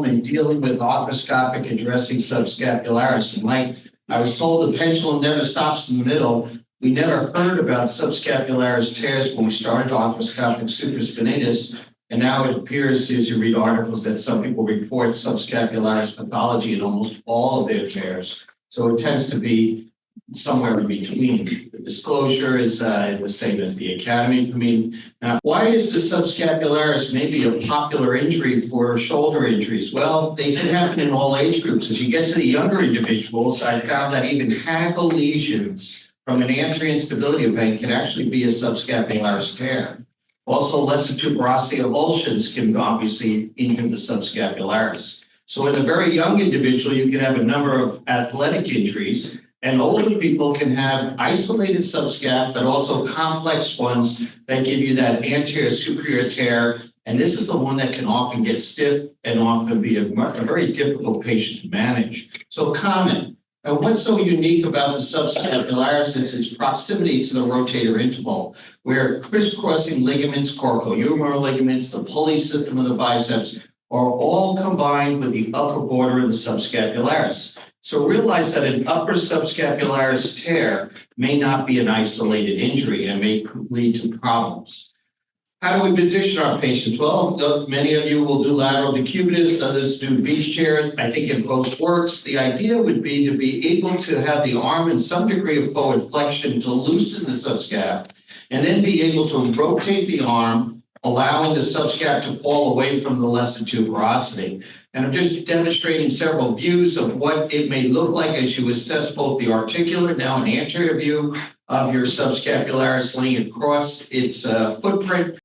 and dealing with arthroscopic addressing subscapularis. And I was told the pendulum never stops in the middle. We never heard about subscapularis tears when we started arthroscopic supraspinatus. And now it appears, as you read articles, that some people report subscapularis pathology in almost all of their tears. So it tends to be somewhere in between. The disclosure is the same as the academy for me. Now, why is the subscapularis maybe a popular injury for shoulder injuries? Well, they can happen in all age groups. As you get to the younger individuals, I found that even Hagel lesions from an anterior instability event can actually be a subscapularis tear. Also, lesser tuberosity avulsions can obviously injure the subscapularis. So in a very young individual, you can have a number of athletic injuries, and older people can have isolated subscap, but also complex ones that give you that anterior superior tear. And this is the one that can often get stiff and often be a very difficult patient to manage. So comment. And what's so unique about the subscapularis is its proximity to the rotator interval, where crisscrossing ligaments, coracohumeral ligaments, the pulley system of the biceps are all combined with the upper border of the subscapularis. So realize that an upper subscapularis tear may not be an isolated injury and may lead to problems. How do we position our patients? Well, many of you will do lateral decubitus, others do beach chair. I think it both works. The idea would be to be able to have the arm in some degree of forward flexion to loosen the subscap, and then be able to rotate the arm, allowing the subscap to fall away from the lesser tuberosity. And I'm just demonstrating several views of what it may look like as you assess both the articular, now an anterior view of your subscapularis laying across its footprint,